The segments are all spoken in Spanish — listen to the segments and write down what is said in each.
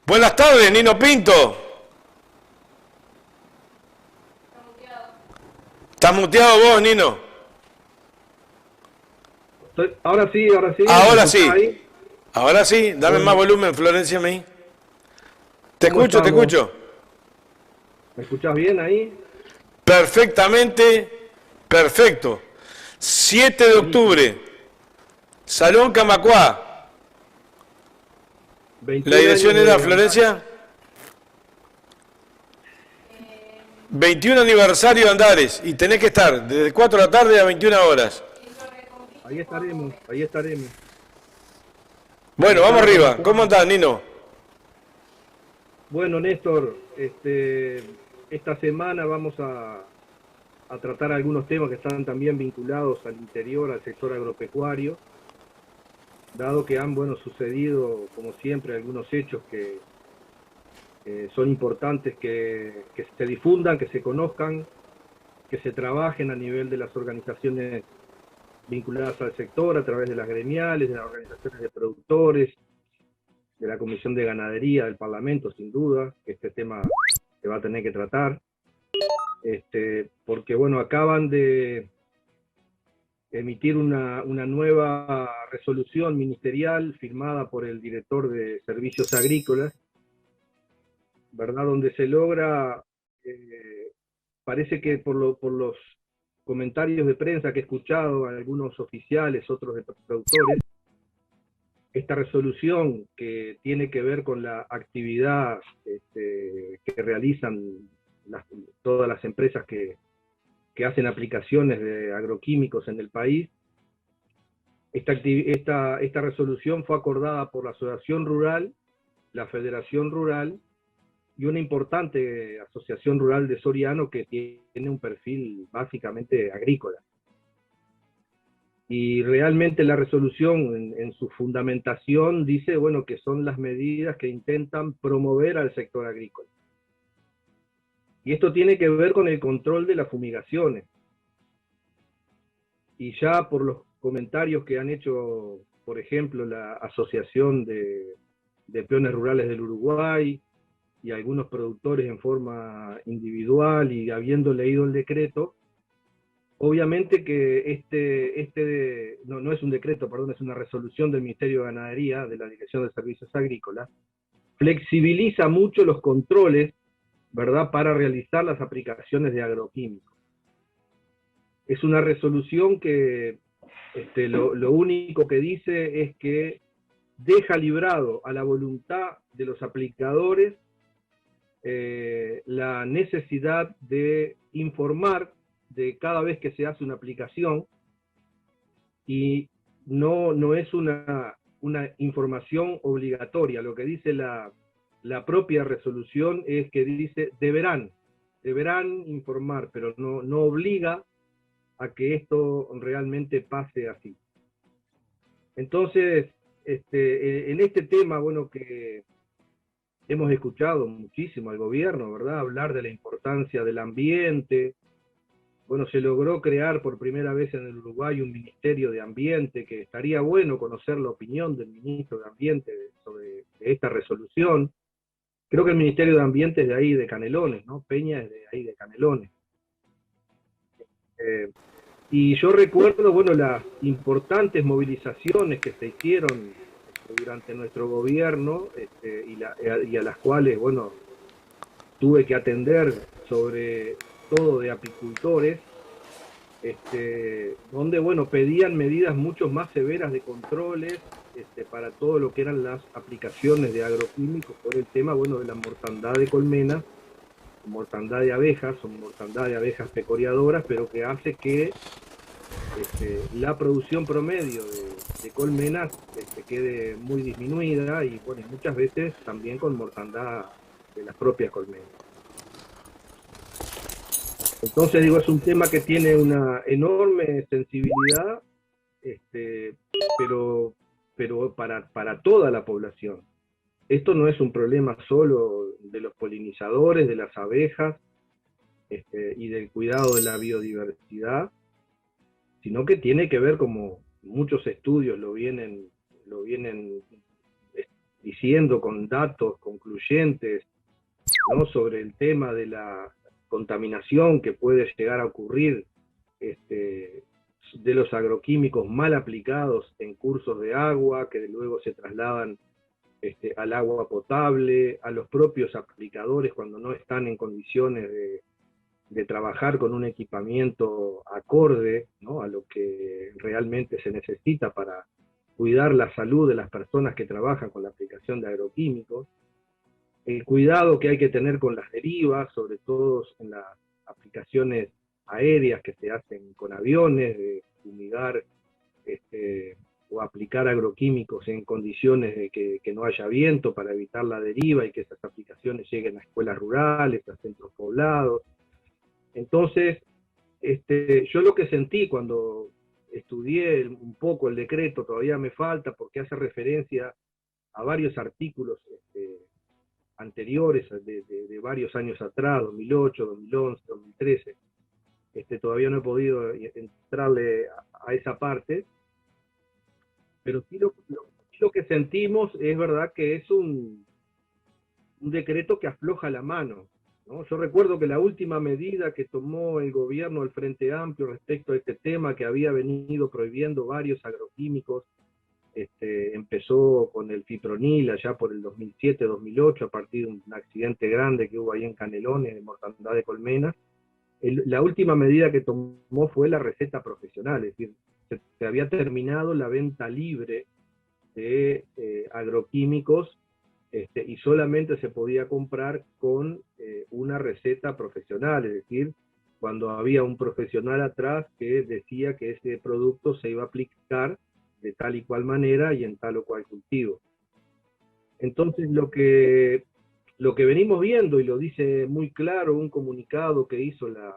Buenas tardes, Nino Pinto. ¿Estás muteado vos, Nino? Ahora sí, ¿me Ahora escuchás sí. ahí? Ahora sí. Dame más Bueno, volumen, Florencia, a mí. Te ¿cómo escucho, te estamos? escucho. ¿Me escuchás bien ahí? Perfectamente. Perfecto. 7 de Buenísimo. octubre. Salón Camacuá. La 21 dirección años era, de Andares. Florencia, 21 aniversario de Andares. Y tenés que estar desde 4 de la tarde a 21 horas. Ahí estaremos, ahí estaremos. Bueno, vamos Salón arriba. Camacuá. ¿Cómo andás, Nino? Bueno, Néstor, esta semana vamos a tratar algunos temas que están también vinculados al interior, al sector agropecuario, dado que han, bueno, sucedido, como siempre, algunos hechos que son importantes que se difundan, que se conozcan, que se trabajen a nivel de las organizaciones vinculadas al sector a través de las gremiales, de las organizaciones de productores, de la Comisión de Ganadería del Parlamento, sin duda, que este tema se va a tener que tratar, porque bueno, acaban de emitir una nueva resolución ministerial firmada por el director de Servicios Agrícolas, ¿verdad? Donde se logra, eh, parece que por los comentarios de prensa que he escuchado, algunos oficiales, otros de productores, esta resolución que tiene que ver con la actividad que realizan las, todas las empresas que hacen aplicaciones de agroquímicos en el país, esta resolución fue acordada por la Asociación Rural, la Federación Rural y una importante asociación rural de Soriano que tiene un perfil básicamente agrícola. Y realmente la resolución en su fundamentación dice, bueno, que son las medidas que intentan promover al sector agrícola. Y esto tiene que ver con el control de las fumigaciones. Y ya por los comentarios que han hecho, por ejemplo, la Asociación de Peones Rurales del Uruguay y algunos productores en forma individual y habiendo leído el decreto, obviamente que no es un decreto, perdón, es una resolución del Ministerio de Ganadería, de la Dirección de Servicios Agrícolas, flexibiliza mucho los controles, ¿verdad?, para realizar las aplicaciones de agroquímicos. Es una resolución que lo único que dice es que deja librado a la voluntad de los aplicadores la necesidad de informar de cada vez que se hace una aplicación y no es una información obligatoria. Lo que dice la propia resolución es que dice deberán informar, pero no obliga a que esto realmente pase así. Entonces, en este tema, bueno, que hemos escuchado muchísimo al gobierno, ¿verdad? Hablar de la importancia del ambiente. Bueno, se logró crear por primera vez en el Uruguay un Ministerio de Ambiente, que estaría bueno conocer la opinión del ministro de Ambiente sobre esta resolución. Creo que el Ministerio de Ambiente es de ahí, de Canelones, ¿no? Peña es de ahí, de Canelones. Eh, y yo recuerdo, bueno, las importantes movilizaciones que se hicieron durante nuestro gobierno y a las cuales, bueno, tuve que atender sobre todo de apicultores, donde, bueno, pedían medidas mucho más severas de controles para todo lo que eran las aplicaciones de agroquímicos por el tema, bueno, de la mortandad de colmenas, mortandad de abejas, o mortandad de abejas pecoreadoras, pero que hace que la producción promedio de colmenas quede muy disminuida y, bueno, muchas veces también con mortandad de las propias colmenas. Entonces, digo, es un tema que tiene una enorme sensibilidad, este, pero, pero para toda la población. Esto no es un problema solo de los polinizadores, de las abejas y del cuidado de la biodiversidad, sino que tiene que ver, como muchos estudios lo vienen diciendo con datos concluyentes, ¿no?, sobre el tema de la contaminación que puede llegar a ocurrir de los agroquímicos mal aplicados en cursos de agua, que luego se trasladan al agua potable, a los propios aplicadores cuando no están en condiciones de trabajar con un equipamiento acorde, ¿no?, a lo que realmente se necesita para cuidar la salud de las personas que trabajan con la aplicación de agroquímicos, el cuidado que hay que tener con las derivas, sobre todo en las aplicaciones aéreas que se hacen con aviones, de fumigar o aplicar agroquímicos en condiciones de que no haya viento para evitar la deriva y que esas aplicaciones lleguen a escuelas rurales, a centros poblados. Entonces, yo lo que sentí cuando estudié un poco el decreto, todavía me falta porque hace referencia a varios artículos anteriores, de varios años atrás, 2008, 2011, 2013. Todavía no he podido entrarle a esa parte, pero sí lo que sentimos es verdad que es un decreto que afloja la mano, ¿no? Yo recuerdo que la última medida que tomó el gobierno del Frente Amplio respecto a este tema, que había venido prohibiendo varios agroquímicos, empezó con el fipronil allá por el 2007-2008, a partir de un accidente grande que hubo ahí en Canelones, de mortandad de colmenas. La última medida que tomó fue la receta profesional, es decir, se había terminado la venta libre de agroquímicos, y solamente se podía comprar con una receta profesional, es decir, cuando había un profesional atrás que decía que ese producto se iba a aplicar de tal y cual manera y en tal o cual cultivo. Entonces lo que venimos viendo, y lo dice muy claro un comunicado que hizo la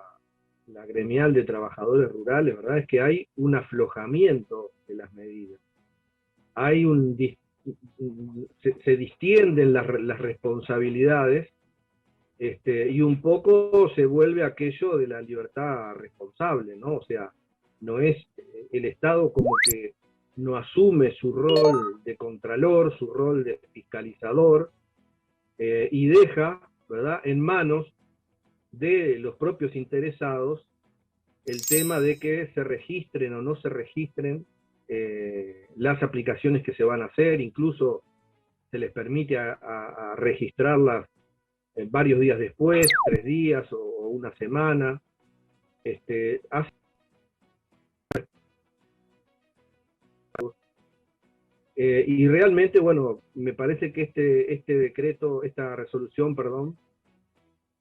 gremial de trabajadores rurales, ¿verdad?, es que hay un aflojamiento de las medidas. Hay se distienden las responsabilidades, y un poco se vuelve aquello de la libertad responsable, ¿no? O sea, no es el Estado como que no asume su rol de contralor, su rol de fiscalizador, y deja, ¿verdad?, en manos de los propios interesados el tema de que se registren o no se registren las aplicaciones que se van a hacer. Incluso se les permite a registrarlas varios días después, 3 días o una semana. Y realmente, bueno, me parece que este decreto, esta resolución, perdón,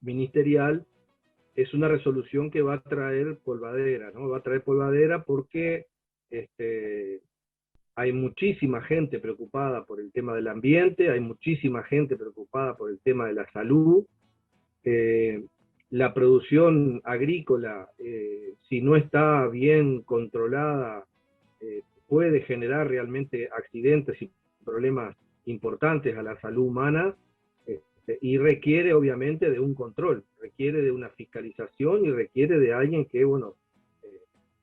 ministerial, es una resolución que va a traer polvadera, ¿no? Va a traer polvadera porque hay muchísima gente preocupada por el tema del ambiente, hay muchísima gente preocupada por el tema de la salud. La producción agrícola, si no está bien controlada, puede generar realmente accidentes y problemas importantes a la salud humana, y requiere obviamente de un control, requiere de una fiscalización y requiere de alguien que, bueno,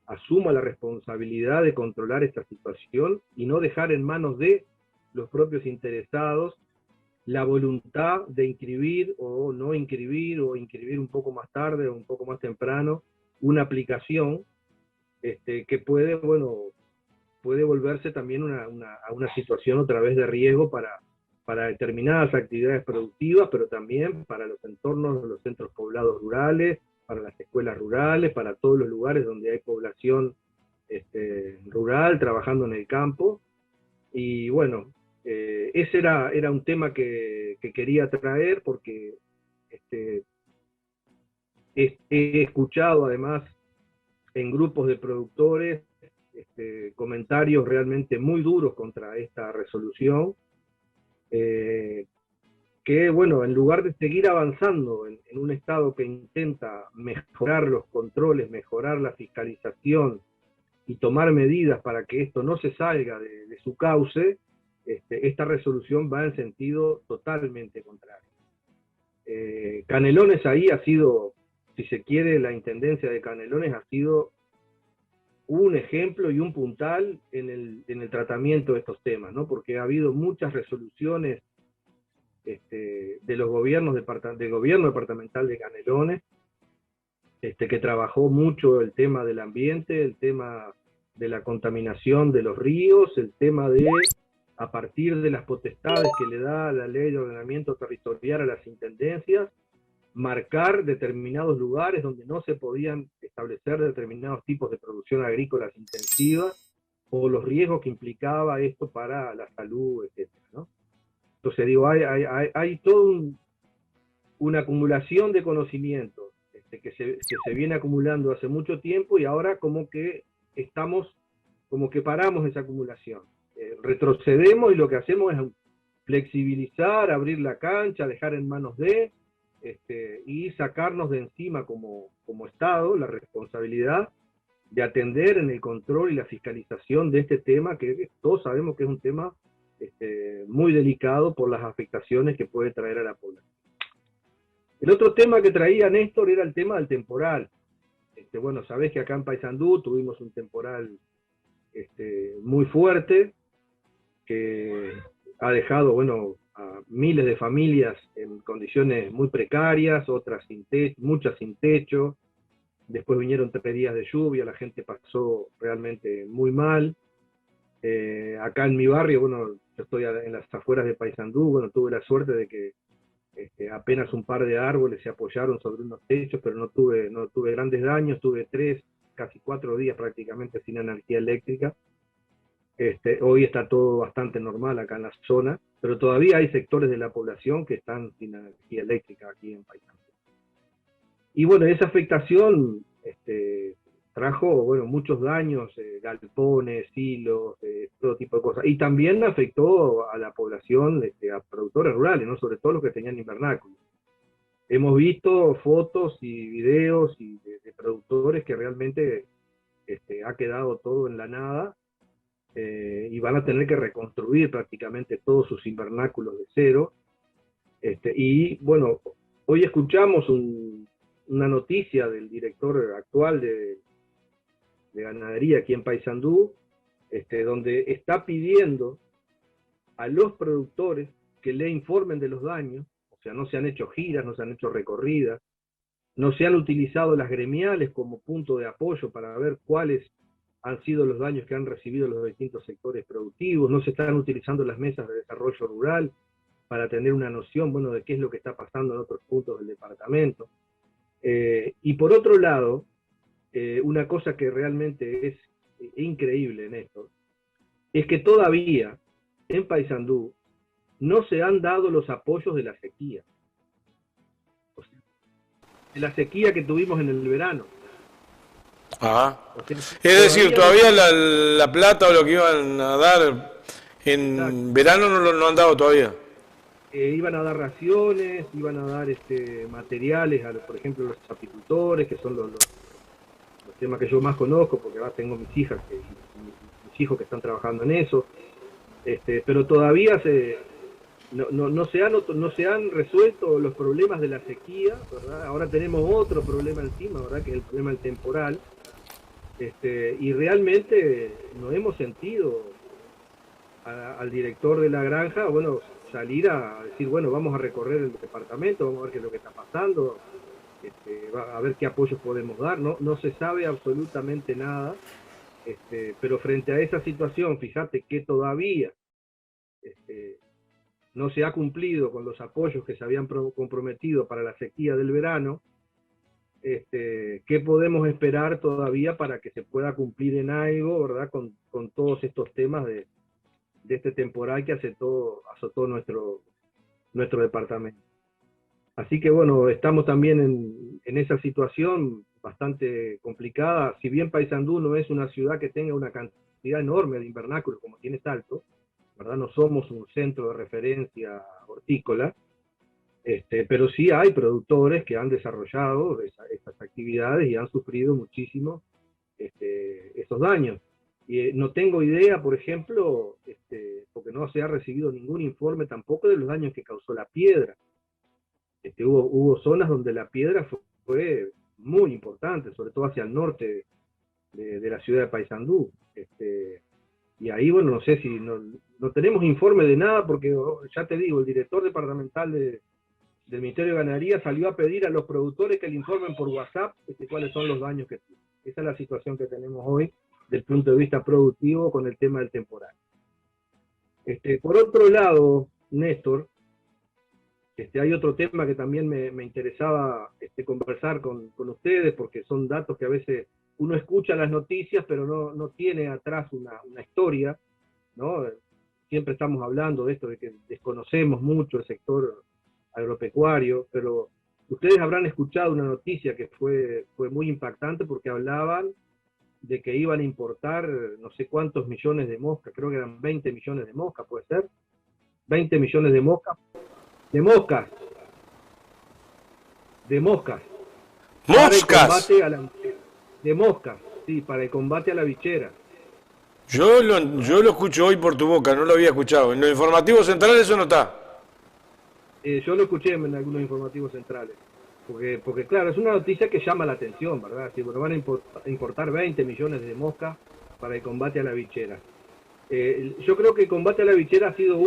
asuma la responsabilidad de controlar esta situación y no dejar en manos de los propios interesados la voluntad de inscribir o no inscribir, o inscribir un poco más tarde o un poco más temprano una aplicación que puede, bueno, puede volverse también a una situación otra vez de riesgo para determinadas actividades productivas, pero también para los entornos de los centros poblados rurales, para las escuelas rurales, para todos los lugares donde hay población rural trabajando en el campo. Y bueno, ese era un tema que quería traer porque he escuchado además en grupos de productores comentarios realmente muy duros contra esta resolución, que bueno, en lugar de seguir avanzando en un Estado que intenta mejorar los controles, mejorar la fiscalización y tomar medidas para que esto no se salga de su cauce, esta resolución va en sentido totalmente contrario. Canelones ahí ha sido, si se quiere, la intendencia de Canelones ha sido un ejemplo y un puntal en el tratamiento de estos temas, ¿no? Porque ha habido muchas resoluciones de los gobiernos del gobierno departamental de Canelones, que trabajó mucho el tema del ambiente, el tema de la contaminación de los ríos, el tema de, a partir de las potestades que le da la ley de ordenamiento territorial a las intendencias, marcar determinados lugares donde no se podían establecer determinados tipos de producción agrícolas intensivas o los riesgos que implicaba esto para la salud, etcétera, ¿no? Entonces digo, hay toda una acumulación de conocimientos que se viene acumulando hace mucho tiempo y ahora como que paramos esa acumulación. Retrocedemos y lo que hacemos es flexibilizar, abrir la cancha, dejar en manos y sacarnos de encima como Estado la responsabilidad de atender en el control y la fiscalización de este tema, que todos sabemos que es un tema muy delicado por las afectaciones que puede traer a la población. El otro tema que traía Néstor era el tema del temporal. Bueno, sabés que acá en Paysandú tuvimos un temporal muy fuerte, que ha dejado, bueno, a miles de familias en condiciones muy precarias, otras muchas sin techo. Después vinieron 3 días de lluvia, la gente pasó realmente muy mal. Acá en mi barrio, bueno, yo estoy en las afueras de Paysandú, bueno, tuve la suerte de que apenas un par de árboles se apoyaron sobre unos techos, pero no tuve grandes daños, tuve 3, casi 4 días prácticamente sin energía eléctrica. Hoy está todo bastante normal acá en la zona, pero todavía hay sectores de la población que están sin energía eléctrica aquí en Paysandú. Y bueno, esa afectación trajo, bueno, muchos daños, galpones, silos, todo tipo de cosas. Y también afectó a la población, a productores rurales, ¿no? Sobre todo los que tenían invernáculos. Hemos visto fotos y videos de productores que realmente ha quedado todo en la nada, y van a tener que reconstruir prácticamente todos sus invernáculos de cero. Y bueno, hoy escuchamos una noticia del director actual de ganadería aquí en Paysandú, donde está pidiendo a los productores que le informen de los daños. O sea, no se han hecho giras, no se han hecho recorridas, no se han utilizado las gremiales como punto de apoyo para ver cuáles han sido los daños que han recibido los distintos sectores productivos, no se están utilizando las mesas de desarrollo rural para tener una noción, bueno, de qué es lo que está pasando en otros puntos del departamento. Y por otro lado, una cosa que realmente es increíble en esto, es que todavía en Paysandú no se han dado los apoyos de la sequía. O sea, de la sequía que tuvimos en el verano. Ajá. O sea, Es decir, todavía no... la plata o lo que iban a dar en Exacto. verano no han dado todavía. Iban a dar raciones, iban a dar materiales, por ejemplo, a los apicultores, que son los temas que yo más conozco, porque ahora tengo mis hijas mis hijos que están trabajando en eso, pero todavía no se han resuelto los problemas de la sequía, ¿verdad? Ahora tenemos otro problema encima, ¿verdad? Que es el problema del temporal, y realmente no hemos sentido al director de la granja, bueno, salir a decir, bueno, vamos a recorrer el departamento, vamos a ver qué es lo que está pasando, a ver qué apoyos podemos dar. No se sabe absolutamente nada, pero frente a esa situación, fíjate que todavía no se ha cumplido con los apoyos que se habían comprometido para la sequía del verano. ¿Qué podemos esperar todavía para que se pueda cumplir en algo, ¿verdad? Con todos estos temas de este temporal que azotó nuestro departamento. Así que bueno, estamos también en esa situación bastante complicada. Si bien Paysandú no es una ciudad que tenga una cantidad enorme de invernáculos como tiene Salto, ¿verdad? No somos un centro de referencia hortícola, pero sí hay productores que han desarrollado esas actividades y han sufrido muchísimo esos daños. Y no tengo idea, por ejemplo, porque no se ha recibido ningún informe tampoco de los daños que causó la piedra. Hubo zonas donde la piedra fue muy importante, sobre todo hacia el norte de la ciudad de Paysandú. Y ahí, bueno, no sé si no tenemos informe de nada, porque ya te digo, el director departamental del Ministerio de Ganadería salió a pedir a los productores que le informen por WhatsApp cuáles son los daños que tienen. Esa es la situación que tenemos hoy desde el punto de vista productivo con el tema del temporal. Por otro lado, Néstor, hay otro tema que también me interesaba conversar con ustedes, porque son datos que a veces uno escucha las noticias, pero no tiene atrás una historia, ¿no? Siempre estamos hablando de esto, de que desconocemos mucho el sector agropecuario, pero ustedes habrán escuchado una noticia que fue muy impactante, porque hablaban de que iban a importar no sé cuántos millones de moscas, creo que eran 20 millones de moscas, ¿puede ser? 20 millones de moscas. De moscas. ¡Moscas! De moscas, sí, para el combate a la bichera. Yo lo escucho hoy por tu boca, no lo había escuchado. En los informativos centrales eso no está. Yo lo escuché en algunos informativos centrales. Porque claro, es una noticia que llama la atención, ¿verdad? Si bueno, van a importar 20 millones de moscas para el combate a la bichera. Yo creo que el combate a la bichera ha sido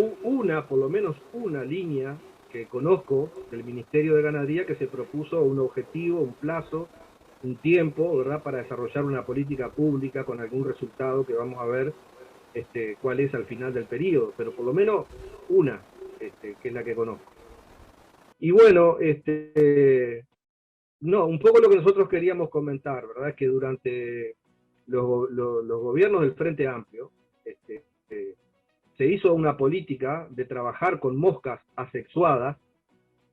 por lo menos una línea que conozco del Ministerio de Ganadería, que se propuso un objetivo, un plazo, un tiempo, ¿verdad?, para desarrollar una política pública con algún resultado que vamos a ver cuál es al final del periodo, pero por lo menos una, que es la que conozco. Y bueno, un poco lo que nosotros queríamos comentar, ¿verdad?, es que durante los gobiernos del Frente Amplio se hizo una política de trabajar con moscas asexuadas,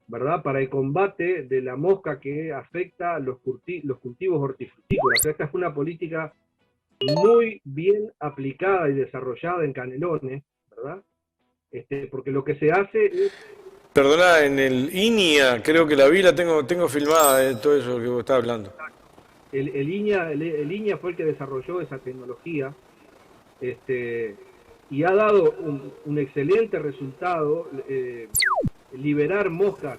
¿verdad?, para el combate de la mosca que afecta los cultivos hortifrutícolas. Esta es una política muy bien aplicada y desarrollada en Canelones, ¿verdad? Porque lo que se hace es... Perdona, en el INIA, creo que la vi, la tengo filmada, todo eso que vos estás hablando. El INIA fue el que desarrolló esa tecnología, y ha dado un excelente resultado, liberar moscas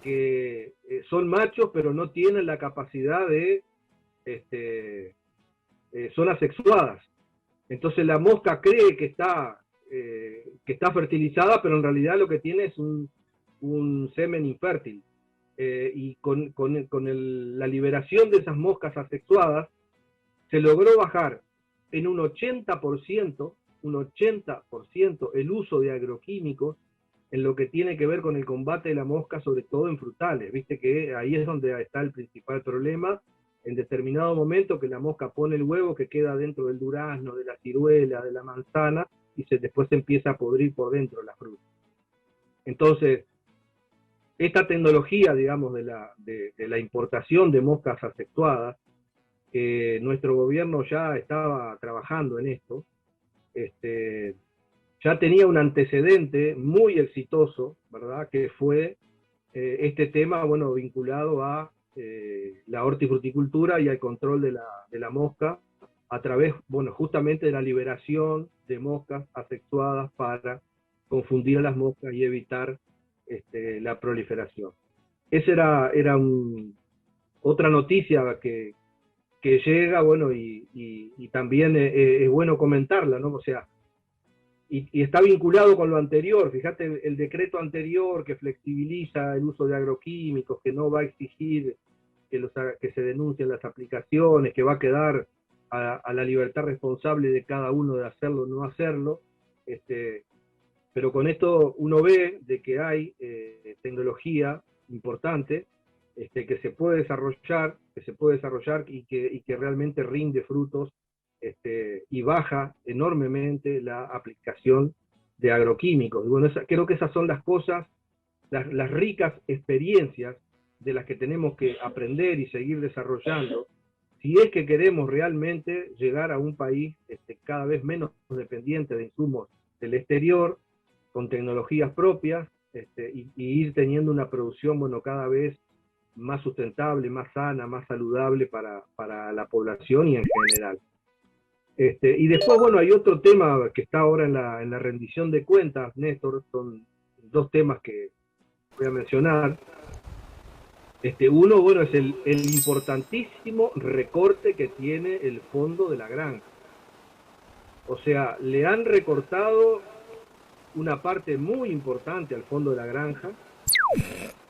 que son machos, pero no tienen la capacidad son asexuadas. Entonces la mosca cree que está fertilizada, pero en realidad lo que tiene es un semen infértil. Y con la liberación de esas moscas asexuadas, se logró bajar en un 80% el uso de agroquímicos en lo que tiene que ver con el combate de la mosca, sobre todo en frutales. Viste que ahí es donde está el principal problema. En determinado momento que la mosca pone el huevo que queda dentro del durazno, de la ciruela, de la manzana, y después se empieza a podrir por dentro la fruta. Entonces, esta tecnología, digamos, de la importación de moscas asexuadas, nuestro gobierno ya estaba trabajando en esto, ya tenía un antecedente muy exitoso, ¿verdad?, que fue este tema, bueno, vinculado a la hortifruticultura y al control de la mosca a través, bueno, justamente de la liberación de moscas asexuadas para confundir a las moscas y evitar la proliferación. Esa era otra noticia que llega, bueno, y también es bueno comentarla, ¿no? O sea, y está vinculado con lo anterior. Fíjate, el decreto anterior que flexibiliza el uso de agroquímicos, que no va a exigir que se denuncien las aplicaciones, que va a quedar a la libertad responsable de cada uno de hacerlo o no hacerlo, pero con esto uno ve de que hay tecnología importante que se puede desarrollar y que realmente rinde frutos, y baja enormemente la aplicación de agroquímicos. Y bueno, creo que esas son las cosas, las ricas experiencias de las que tenemos que aprender y seguir desarrollando, si es que queremos realmente llegar a un país cada vez menos dependiente de insumos del exterior, con tecnologías propias, y ir teniendo una producción, bueno, cada vez más sustentable, más sana, más saludable para la población y en general. Y después, bueno, hay otro tema que está ahora en la rendición de cuentas, Néstor. Son dos temas que voy a mencionar. Uno, bueno, es el importantísimo recorte que tiene el fondo de la granja. O sea, le han recortado una parte muy importante al fondo de la granja,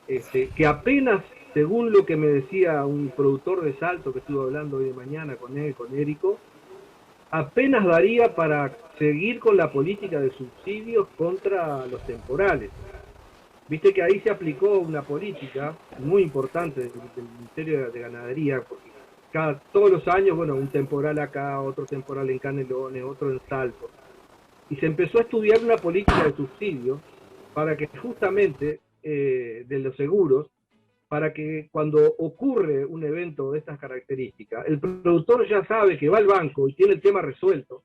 que apenas, según lo que me decía un productor de Salto que estuve hablando hoy de mañana con él, con Érico, apenas daría para seguir con la política de subsidios contra los temporales. Viste que ahí se aplicó una política muy importante del Ministerio de Ganadería, porque todos los años, bueno, un temporal acá, otro temporal en Canelones, otro en Salto, y se empezó a estudiar una política de subsidio para que justamente de los seguros, para que cuando ocurre un evento de estas características, el productor ya sabe que va al banco y tiene el tema resuelto,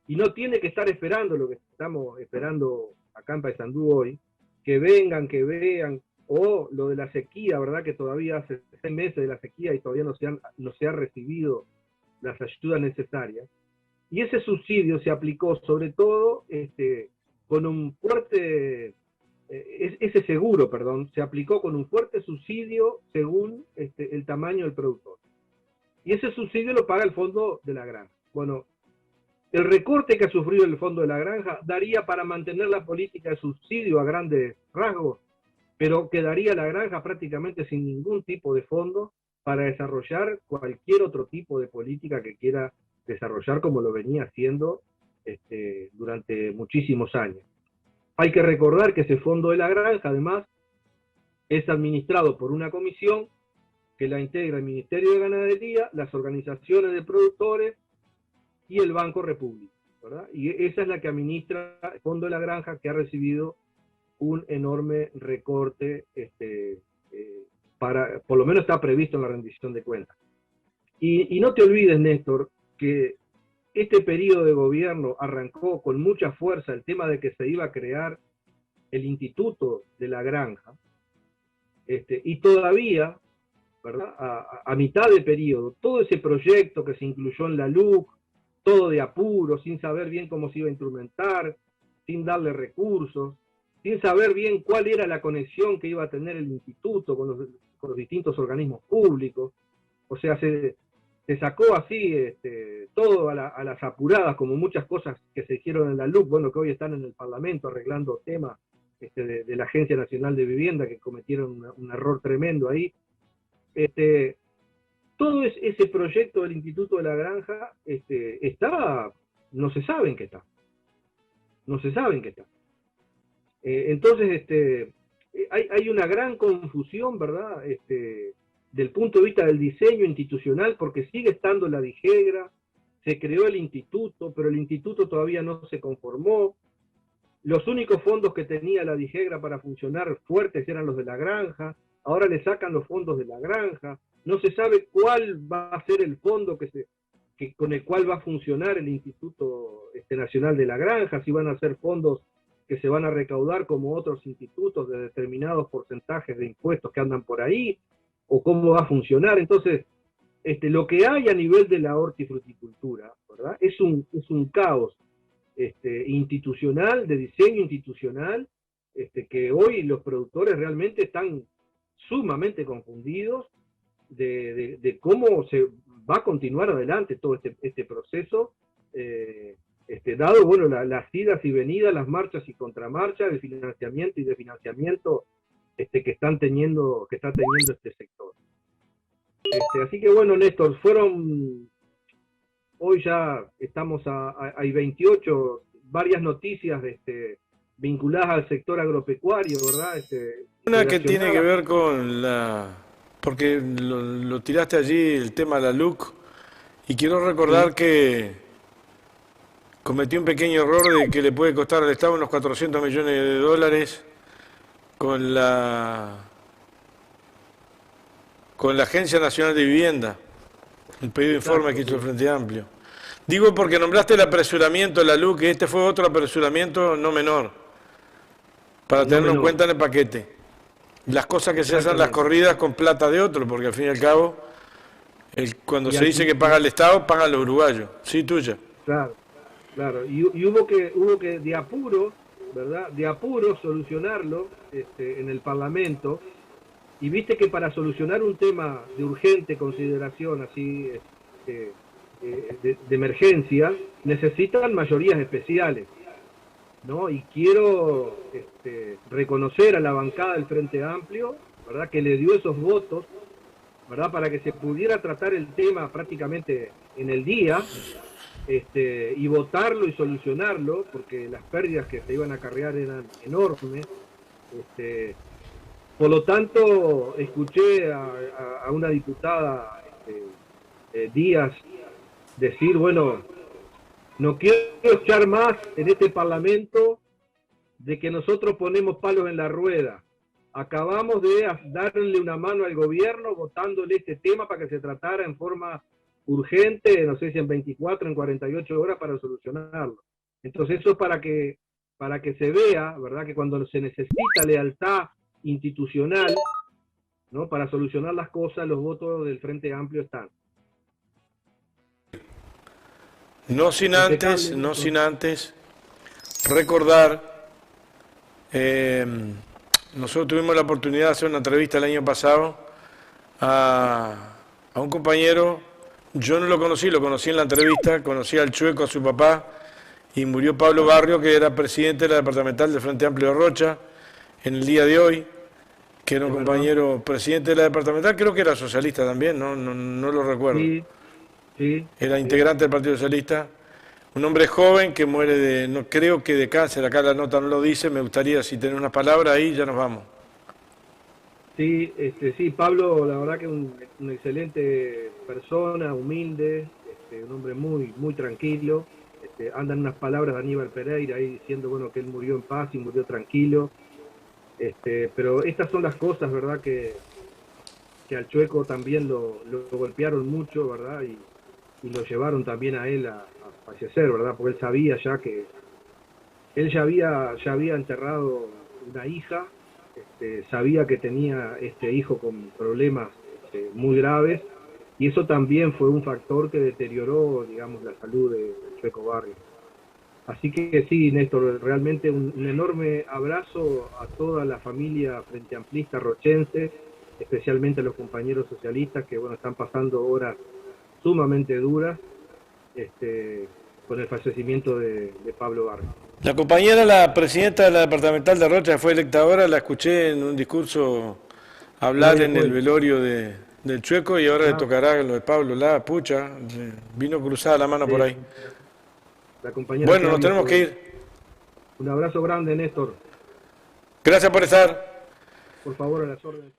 y no tiene que estar esperando lo que estamos esperando acá en Paysandú hoy, que vengan, que vean, o lo de la sequía, ¿verdad? Que todavía hace 6 meses de la sequía y todavía no se ha recibido las ayudas necesarias. Y ese subsidio se aplicó sobre todo con un fuerte, ese seguro, perdón, se aplicó con un fuerte subsidio según el tamaño del productor. Y ese subsidio lo paga el fondo de la granja. Bueno, el recorte que ha sufrido el fondo de la granja daría para mantener la política de subsidio a grandes rasgos, pero quedaría la granja prácticamente sin ningún tipo de fondo para desarrollar cualquier otro tipo de política que quiera desarrollar, como lo venía haciendo durante muchísimos años. Hay que recordar que ese fondo de la granja, además, es administrado por una comisión que la integra el Ministerio de Ganadería, las organizaciones de productores y el Banco República, ¿verdad? Y esa es la que administra el fondo de la granja, que ha recibido un enorme recorte, por lo menos está previsto en la rendición de cuentas. Y no te olvides, Néstor, que este periodo de gobierno arrancó con mucha fuerza el tema de que se iba a crear el Instituto de la Granja, y todavía, ¿verdad? A mitad de periodo, todo ese proyecto que se incluyó en la LUC, todo de apuro, sin saber bien cómo se iba a instrumentar, sin darle recursos, sin saber bien cuál era la conexión que iba a tener el instituto con los distintos organismos públicos. O sea, se sacó así todo a las apuradas, como muchas cosas que se hicieron en la LUC, bueno, que hoy están en el Parlamento arreglando temas de la Agencia Nacional de Vivienda, que cometieron un error tremendo ahí. Todo ese proyecto del Instituto de la Granja no se sabe en qué está. No se sabe en qué está. Entonces, hay una gran confusión, ¿verdad? Del punto de vista del diseño institucional, porque sigue estando la DIGEGRA, se creó el instituto, pero el instituto todavía no se conformó. Los únicos fondos que tenía la DIGEGRA para funcionar fuertes eran los de la granja, ahora le sacan los fondos de la granja, no se sabe cuál va a ser el fondo con el cual va a funcionar el Instituto Nacional de la Granja, si van a ser fondos que se van a recaudar como otros institutos de determinados porcentajes de impuestos que andan por ahí, o cómo va a funcionar. Entonces, lo que hay a nivel de la hortifruticultura, ¿verdad? Es un caos institucional, de diseño institucional, que hoy los productores realmente están sumamente confundidos de cómo se va a continuar adelante todo este proceso, dado, bueno, las idas y venidas, las marchas y contramarchas, el financiamiento y desfinanciamiento que está teniendo este sector. Así que bueno, Néstor, hoy ya estamos hay 28, varias noticias vinculadas al sector agropecuario, ¿verdad? Una que tiene que ver con porque lo tiraste allí, el tema de la LUC, y quiero recordar que cometió un pequeño error de que le puede costar al Estado unos 400 millones de dólares con la Agencia Nacional de Vivienda, el pedido de informe que hizo el Frente Amplio. Digo porque nombraste el apresuramiento de la LUC, que este fue otro apresuramiento no menor, para tenerlo en cuenta en el paquete. Las cosas que se hacen las corridas con plata de otro, porque al fin y al cabo, cuando se dice que paga el Estado, pagan los uruguayos. Sí, tuya. Claro, claro. Y hubo que de apuro, ¿verdad? De apuro solucionarlo en el Parlamento. Y viste que para solucionar un tema de urgente consideración, así, de emergencia, necesitan mayorías especiales, ¿no? Y quiero reconocer a la bancada del Frente Amplio, ¿verdad?, que le dio esos votos, ¿verdad?, para que se pudiera tratar el tema prácticamente en el día, y votarlo y solucionarlo, porque las pérdidas que se iban a acarrear eran enormes. Por lo tanto, escuché a una diputada, Díaz, decir, bueno, no quiero echar más en este Parlamento de que nosotros ponemos palos en la rueda. Acabamos de darle una mano al gobierno votándole este tema para que se tratara en forma urgente, no sé si en 24, en 48 horas para solucionarlo. Entonces eso es para que se vea, ¿verdad?, que cuando se necesita lealtad institucional, ¿no?, para solucionar las cosas, los votos del Frente Amplio están. No sin antes recordar, nosotros tuvimos la oportunidad de hacer una entrevista el año pasado a un compañero. Yo no lo conocí en la entrevista, conocí al Chueco, a su papá, y murió Pablo Barrio, que era presidente de la departamental del Frente Amplio de Rocha, en el día de hoy, que era un compañero presidente de la departamental, creo que era socialista también, no lo recuerdo. Sí, era integrante del Partido Socialista, un hombre joven que muere no creo que de cáncer, acá la nota no lo dice, me gustaría si tener unas palabras ahí, ya nos vamos. Sí, sí, Pablo, la verdad que una excelente persona, humilde, un hombre muy, muy tranquilo. Andan unas palabras de Aníbal Pereira ahí diciendo, bueno, que él murió en paz y murió tranquilo. Pero estas son las cosas, ¿verdad?, que al Chueco también lo golpearon mucho, ¿verdad?, y lo llevaron también a él a fallecer, ¿verdad?, porque él sabía ya que él ya había enterrado una hija. Sabía que tenía este hijo con problemas muy graves, y eso también fue un factor que deterioró, digamos, la salud del Chueco Barrio. Así que sí, Néstor, realmente un enorme abrazo a toda la familia frente amplista rochense, especialmente a los compañeros socialistas que, bueno, están pasando horas sumamente duras con el fallecimiento de Pablo Barrio. La compañera, la presidenta de la departamental de Rocha, fue electa ahora, la escuché en un discurso hablar en el velorio del Chueco, y ahora le tocará lo de Pablo. La pucha, vino cruzada la mano por ahí. La compañera bueno, nos tenemos que ir. Un abrazo grande, Néstor. Gracias por estar. Por favor, a las órdenes.